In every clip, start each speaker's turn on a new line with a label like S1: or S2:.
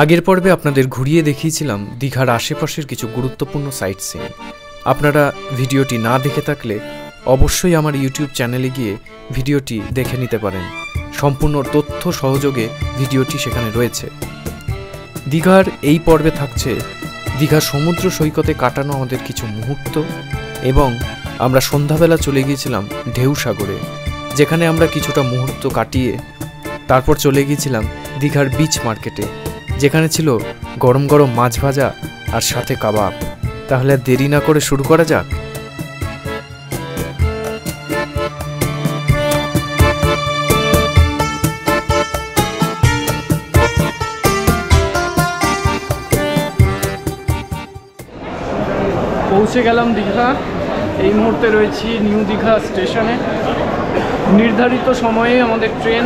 S1: আগের পর্বে আপনাদের ঘুরিয়ে দেখিয়েছিলাম দীঘার আশেপাশের কিছু গুরুত্বপূর্ণ সাইট সিন। আপনারা ভিডিওটি না দেখে থাকলে অবশ্যই আমার ইউটিউব চ্যানেলে গিয়ে ভিডিওটি দেখে নিতে পারেন। সম্পূর্ণ তথ্য সহযোগে ভিডিওটি সেখানে রয়েছে। দীঘার এই পর্বে থাকছে দীঘার সমুদ্র সৈকতে কাটানো আমাদের কিছু মুহূর্ত, এবং আমরা সন্ধ্যাবেলা চলে গিয়েছিলাম ঢেউ সাগরে, যেখানে আমরা কিছুটা মুহূর্ত কাটিয়ে তারপর চলে গিয়েছিলাম দীঘার বিচ মার্কেটে, যেখানে ছিল গরম গরম মাছ ভাজা আর সাথে কাবাব। তাহলে আর দেরি না করে শুরু করা যাক।
S2: পৌঁছে গেলাম দীঘা। এই মুহূর্তে রয়েছি নিউ দীঘা স্টেশনে। নির্ধারিত সময়ে আমাদের ট্রেন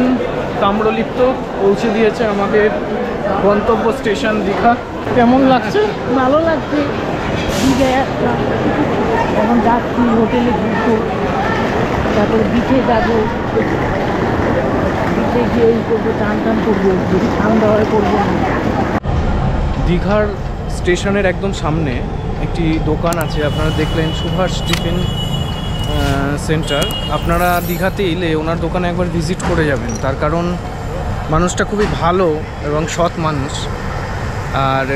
S2: তাম্রলিপ্ত পৌঁছে দিয়েছে আমাদের গন্তব্য স্টেশন দীঘা। কেমন লাগছে?
S3: ভালো লাগছে। দীঘায় এখন যাচ্ছি, হোটেলে ঘুরবো, তারপরে বিচে যাবো, বিচে গিয়ে এই করবো, টান টান করবো, যদি ঠান্ডা হয় করবো না।
S2: দীঘার স্টেশনের একদম সামনে একটি দোকান আছে, আপনারা দেখলেন, সুভাষ টিফিন সেন্টার। আপনারা দীঘাতে এলে ওনার দোকানে একবার ভিজিট করে যাবেন, তার কারণ মানুষটা খুবই ভালো এবং সৎ মানুষ, আর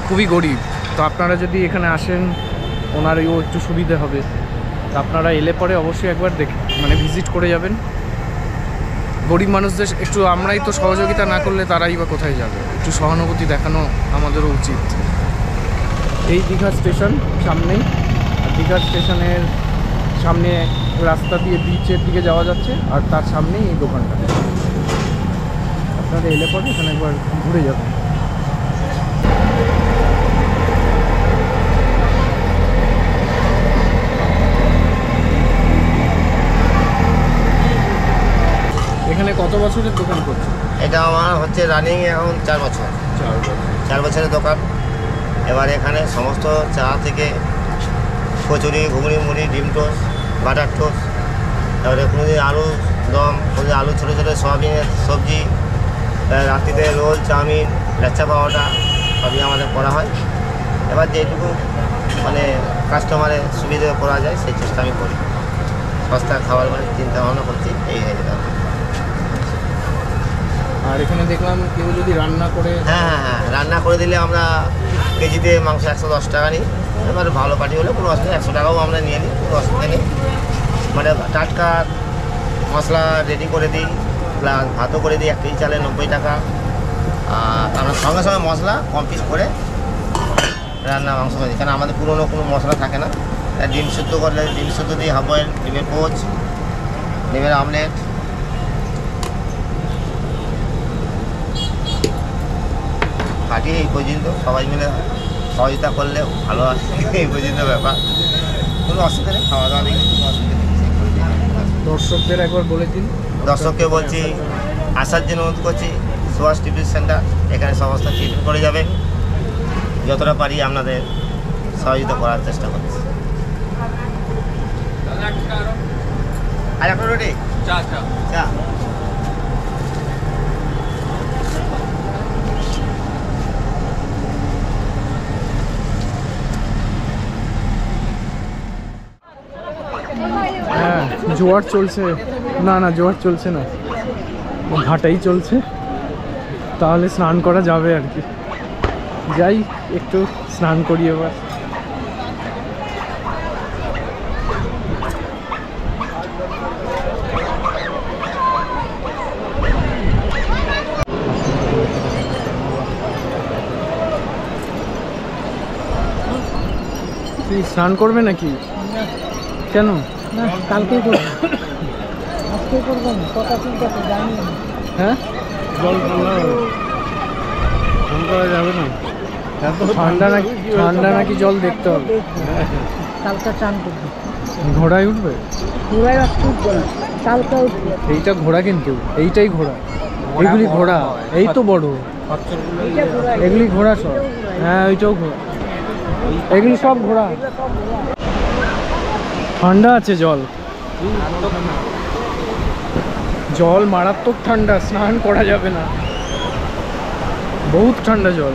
S2: খুবই গরিব। তো আপনারা যদি এখানে আসেন, ওনারও একটু সুবিধে হবে। তো আপনারা এলে পরে অবশ্যই একবার ভিজিট করে যাবেন। গরিব মানুষদের একটু, আমরাই তো সহযোগিতা না করলে তারাই বা কোথায় যাবে? একটু সহানুভূতি দেখানো আমাদেরও উচিত। এই দীঘা স্টেশন সামনেই, আর দীঘা স্টেশনের সামনে রাস্তা দিয়ে বিচের দিকে যাওয়া যাচ্ছে, আর তার সামনেই এই দোকানটা। আপনারা এলে পরে এখানে একবার ঘুরে যাবেন। এখানে কত বছরের দোকান করছে?
S4: এটা আমার হচ্ছে রানিং এখন 4 বছর। 4 বছরের দোকান। এবার এখানে সমস্ত চা থেকে কচুরি, ঘুগনি, মুড়ি, ডিম টোস্ট, বাটার টোস্ট, তারপরে কোনোদিন আলু দম, কোনোদিন আলু ছোটো ছোটো সয়াবিনের সবজি, রাত্রিতে রোল, চাউমিন, লাচ্চা পাওয়াটা সবই আমাদের করা হয়। এবার যেটুকু কাস্টমারের সুবিধে করা যায় সেই চেষ্টা আমি করি। সস্তা খাবার চিন্তা ভাবনা করছি, এই হয়ে যেতে হবে।
S2: আর এখানে দেখলাম কেউ যদি রান্না করে,
S4: হ্যাঁ, রান্না করে দিলে আমরা কেজিতে মাংস 110 টাকা নিই। এবার ভালো পার্টি হলে কোনো অসুবিধা 100 টাকাও আমরা নিয়ে নিই, কোনো অসুবিধা নেই। টাটকা মশলা রেডি করে দিই, প্লাস ভাতও করে দিই। 1 কেজি চালে 90 টাকা। আর আমরা সঙ্গে সঙ্গে মশলা কম পিস করে রান্না মাংস করে দিই, কারণ আমাদের পুরোনো কোনো মশলা থাকে না। ডিম সিদ্ধ করলে ডিম সিদ্ধ দিই, হাফ বয়েল, ডিমের পোচ, ডিমের আমলেট। কাটিয়ে এই পর্যন্ত সবাই মিলে সহযোগিতা করলে ভালো আছে। এই পর্যন্ত ব্যাপার, কোনো অসুবিধা নেই। খাওয়া দাওয়া দেখে কোনো অসুবিধা নেই।
S2: দর্শকদের একবার বলে দিন।
S4: দর্শককে বলছি, আসার জন্য অনুরোধ করছি। সুভাষ টিফিন সেন্টার, এখানে সমস্ত টিফিন করে যাবেন। যতটা পারি আপনাদের সহযোগিতা করার চেষ্টা করছি। আর এখন রোডে চা।
S2: হ্যাঁ, জোয়ার চলছে। না, জোয়ার চলছে না, ভাটাই চলছে। তাহলে স্নান করা যাবে আর কি। যাই একটু স্নান করি এবার। স্নান করবে নাকি? কেন?
S3: না, কালকেই করবো, আজকে করবো না। কথা চিন্তা তো জানি না।
S2: হ্যাঁ,
S5: জল ফোন করা যাবে না।
S2: ঠান্ডা নাকি জল দেখতে হবে।
S3: কালকে চান করবো।
S2: ঘোড়ায় উঠবে?
S3: ঘোড়ায় উঠবো না, কালকে উঠবো।
S2: এইটা ঘোড়া, কিন্তু এইটাই ঘোড়া, এইগুলি ঘোড়া। এই তো বড়, এগুলি ঘোড়া সব। হ্যাঁ, ওইটাও ঘোড়া, এগুলি সব ঘোড়া। ঠান্ডা আছে জল, জল মারাত্মক ঠান্ডা, স্নান করা যাবে না। বহুত ঠান্ডা জল।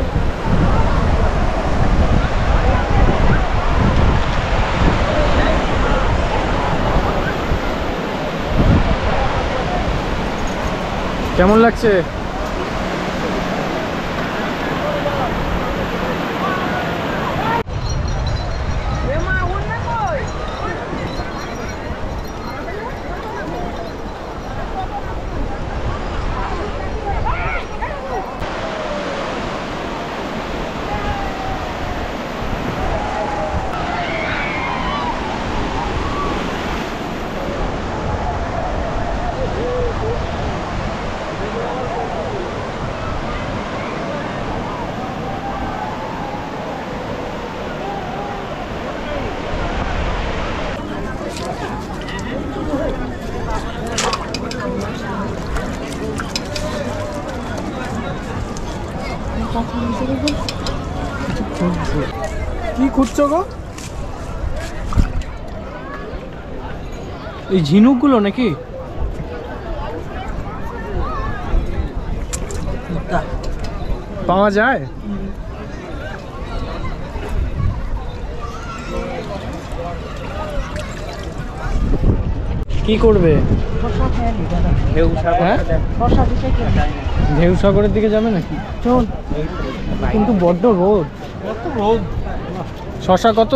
S2: কেমন লাগছে? কি খুঁজছো গো? এই ঝিনুকগুলো নাকি? পাওয়া যায়? কি করবে? ঢেউ সাগরের দিকে যাবে নাকি? চল, কিন্তু বড্ড রোদ। শশা কত?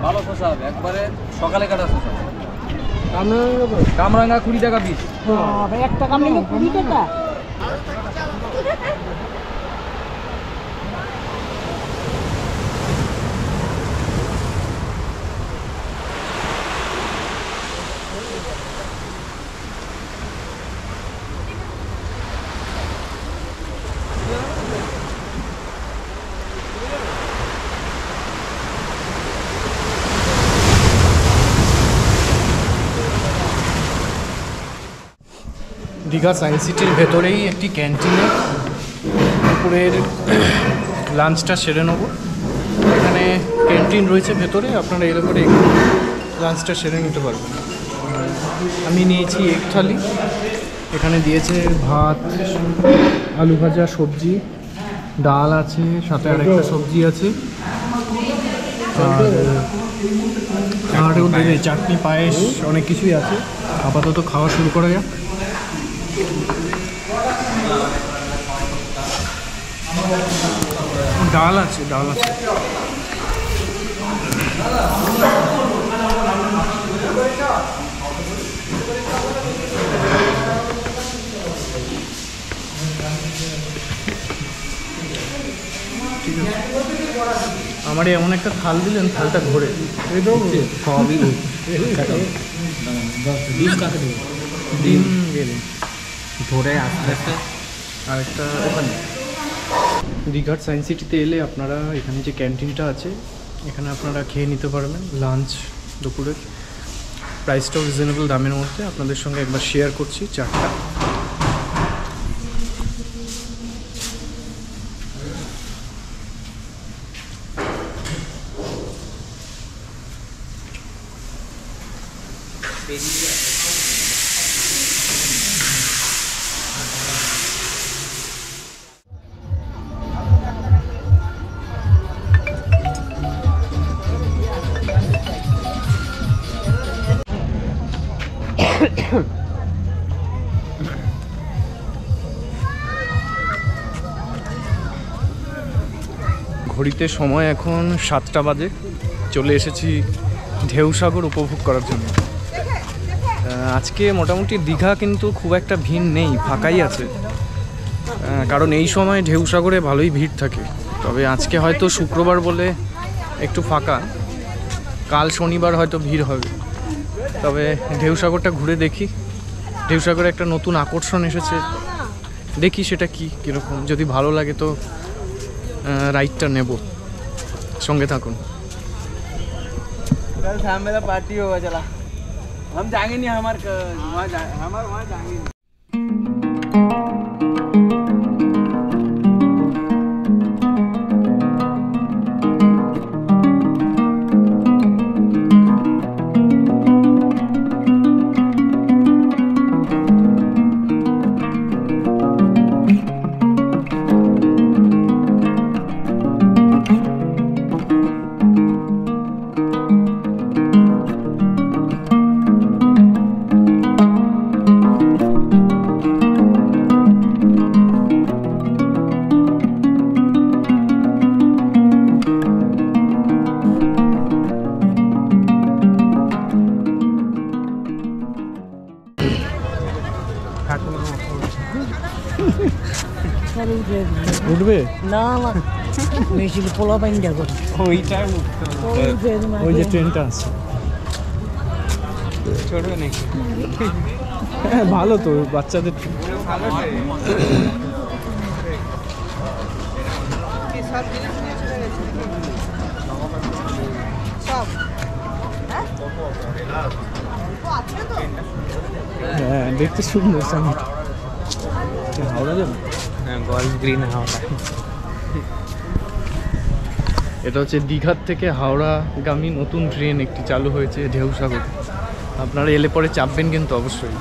S5: ভালো শশা একবারে সকালে কাটা শশা। কামরাঙ্গা 20 টাকা পিস।
S3: একটা কামরাঙ্গা 20 টাকা।
S2: দীঘা সায়েন্স সিটির ভেতরেই একটি ক্যান্টিনে দুপুরের লাঞ্চটা সেরে নেবো। এখানে ক্যান্টিন রয়েছে ভেতরে, আপনারা এর করে লাঞ্চটা সেরে নিতে পারবেন। আমি নিয়েছি এগ থালি, এখানে দিয়েছে ভাত, আলু ভাজা, সবজি, ডাল আছে, সাথে আরেকটা সবজি আছে, আরও দেবে চাটনি, পায়েস, অনেক কিছুই আছে। আপাতত খাওয়া শুরু করা যাক। ডাল আছে, ডাল আছে। আমার এমন একটা থাল দিলেন, থালটা ঘোরে। ডিম গেলে ধরে আস্তে আস্তে। আরেকটা ওখানে দীঘার সায়েন্স সিটিতে এলে আপনারা এখানে যে ক্যান্টিনটা আছে, এখানে আপনারা খেয়ে নিতে পারবেন লাঞ্চ দুপুরের। প্রাইসটাও রিজনেবল দামের মধ্যে। আপনাদের সঙ্গে একবার শেয়ার করছি চারটা। ঘড়িতে সময় এখন 7টা বাজে। চলে এসেছি ঢেউসাগর উপভোগ করার জন্য। আজকে মোটামুটি দীঘা কিন্তু খুব একটা ভিড় নেই, ফাঁকাই আছে। কারণ এই সময় ঢেউসাগরে ভালোই ভিড় থাকে। তবে আজকে হয়তো শুক্রবার বলে একটু ফাঁকা, কাল শনিবার হয়তো ভিড় হবে। তবে ঢেউসাগরটা ঘুরে দেখি। ঢেউসাগরে একটা নতুন আকর্ষণ এসেছে, দেখি সেটা কীরকম। যদি ভালো লাগে তো রাইডটা নেব। সঙ্গে থাকুন।
S5: कल शाम मेरा पार्टी होगा, चला हम जाएंगे नहीं, हमारे वहाँ जाएंगे नहीं।
S2: উঠবে
S3: না না মেশিন পোলা বাইন্ডা করে
S5: ওইটাই
S2: ওই যে ট্রেনটা আছে।
S5: চড়বে নাকি?
S2: হ্যাঁ ভালো তো বাচ্চাদের। হ্যাঁ দেখতে সুন্দর সামনে। হাওড়া যাবে?
S5: হ্যাঁ গলফ গ্রিন হাওড়া।
S2: এটা হচ্ছে দীঘার থেকে হাওড়াগামী নতুন ট্রেন একটি চালু হয়েছে ঢেউসাগর। আপনারা এলে পরে চাপবেন কিন্তু অবশ্যই।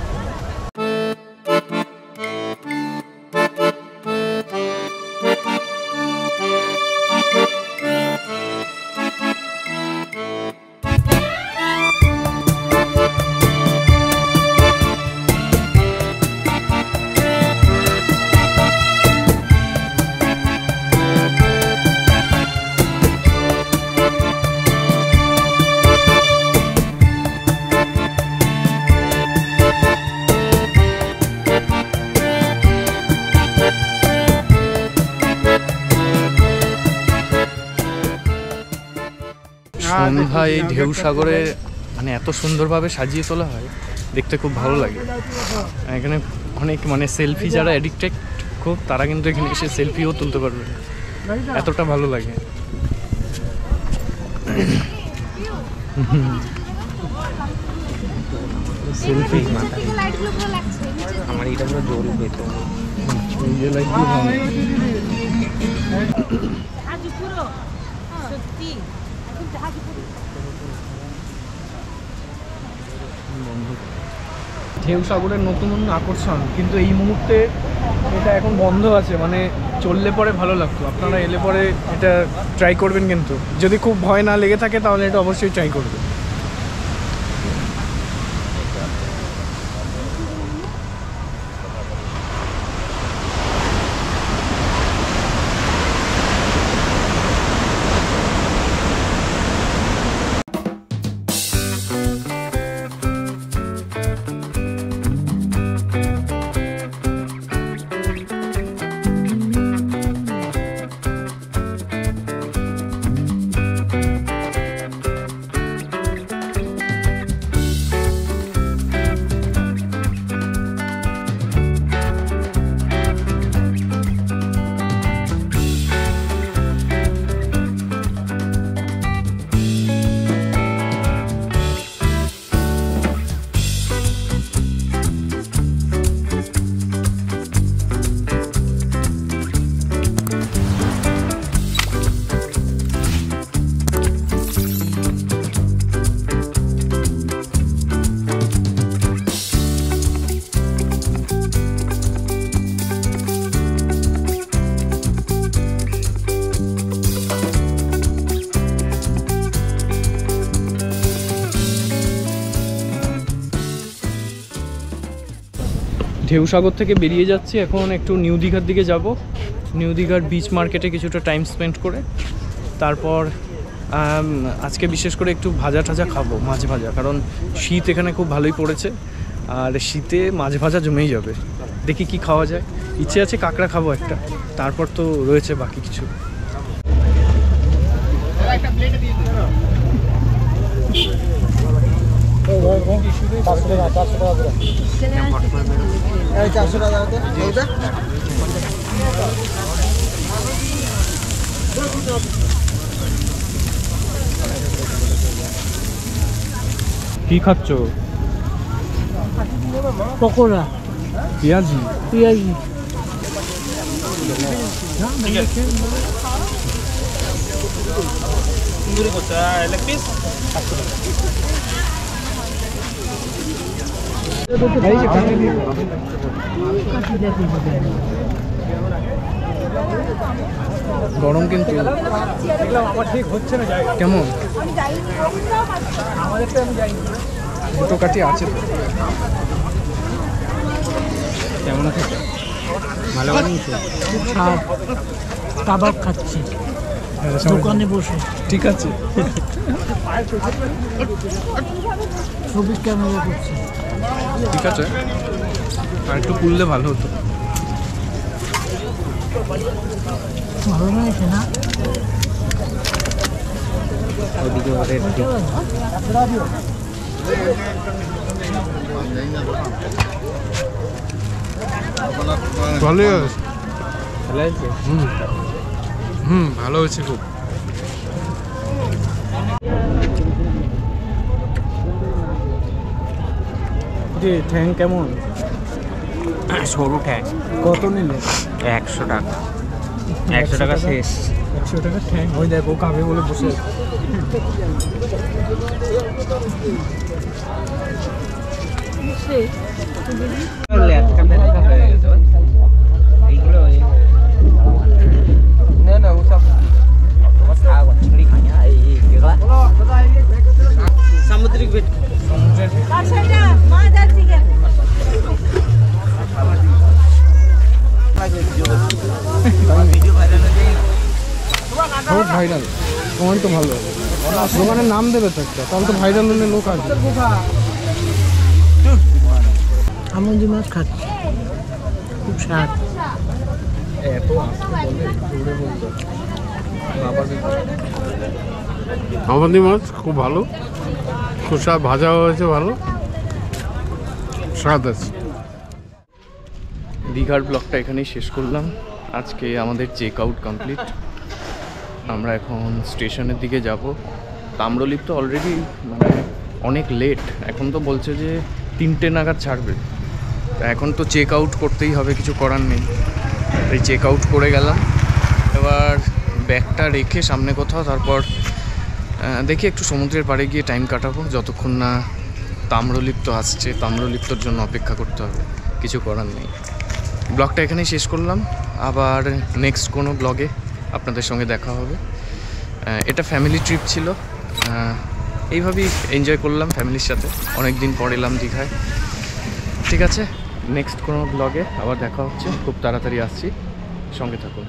S2: সন্ধ্যায় এই ঢেউসাগরে মানে এত সুন্দরভাবে সাজিয়ে তোলা হয়, দেখতে খুব ভালো লাগে। এখানে অনেক মানে সেলফি যারা অ্যাডিক্টেড খুব, তারা কিন্তু এখানে এসে সেলফিও তুলতে পারবে, এতটা ভালো লাগে। সেলফি
S5: আমার এটা পুরো জ্বলবে তো।
S2: এই লাইটগুলো ভালো। ঢেউসাগরের নতুন আকর্ষণ, কিন্তু এই মুহূর্তে এটা এখন বন্ধ আছে, মানে চললে পরে ভালো লাগতো। আপনারা এলে পরে এটা ট্রাই করবেন, কিন্তু যদি খুব ভয় না লেগে থাকে তাহলে এটা অবশ্যই ট্রাই করবেন। ঢেউসাগর থেকে বেরিয়ে যাচ্ছি, এখন একটু নিউ দীঘার দিকে যাব। নিউ দীঘার বিচ মার্কেটে কিছুটা টাইম স্পেন্ড করে তারপর আজকে বিশেষ করে একটু ভাজা টাজা খাবো, মাছ ভাজা, কারণ শীত এখানে খুব ভালোই পড়েছে আর শীতে মাছ ভাজা জমেই যাবে। দেখি কি খাওয়া যায়, ইচ্ছে আছে কাঁকড়া খাবো একটা, তারপর তো রয়েছে বাকি কিছু। কি খাচ্ছ?
S3: পকোড়া,
S2: পেঁয়াজি।
S3: পেঁয়াজি।
S2: গরম কিন্তু কেমন? দুটো কাঠি আছে তো। কেমন আছে? ভালো বানিয়েছে।
S3: কাবাব খাচ্ছি দোকানে বসে।
S2: ঠিক আছে।
S3: ছবি ক্যামেরা করছি।
S2: ঠিক আছে, আর একটু পুললে ভালো হতো।
S3: ভালো হয়েছে না?
S2: ভালো ভালো হয়েছে খুব। ঠ্যাং কেমন?
S5: সরু ঠ্যাং
S2: কত নিলে?
S5: 100 টাকা। 100 টাকা শেষ।
S2: 100 টাকা ঠ্যাং। ওই দেখো খাবে বলে বসে।
S5: সামুদ্রিক ভেট
S2: ভাইরাল কমেন্ট তো ভালো হবে। দোকানের নাম দেবে তো একটা, তাহলে তো ভাইরাল হলে লোক আসবে।
S3: আমন্দি মাছ খাচ্ছি, খুব স্বাদ।
S2: এত আসতে বলে জোরে বলতো।
S6: আমন্দি মাছ খুব ভালো, খোসা ভাজা হয়েছে ভালো, স্বাদ আছে।
S1: দীঘার ব্লগটা এখানেই শেষ করলাম। আজকে আমাদের চেক আউট কমপ্লিট। আমরা এখন স্টেশনের দিকে যাব। তাম্রলিপ্ত তো অলরেডি মানে অনেক লেট, এখন তো বলছে যে 3টে নাগাদ ছাড়বে। এখন তো চেক আউট করতেই হবে, কিছু করার নেই। এই চেক আউট করে গেলাম, এবার ব্যাগটা রেখে সামনে কোথাও, তারপর দেখি একটু সমুদ্রের পাড়ে গিয়ে টাইম কাটাবো যতক্ষণ না তাম্রলিপ্ত আসছে। তাম্রলিপ্তর জন্য অপেক্ষা করতে হবে, কিছু করার নেই। ব্লগটা এখানেই শেষ করলাম, আবার নেক্সট কোনো ব্লগে আপনাদের সঙ্গে দেখা হবে। এটা ফ্যামিলি ট্রিপ ছিল, এইভাবেই এনজয় করলাম ফ্যামিলির সাথে। অনেক দিন পর এলাম দীঘায়। ঠিক আছে, নেক্সট কোনো ব্লগে আবার দেখা হচ্ছে, খুব তাড়াতাড়ি আসছি, সঙ্গে থাকুন।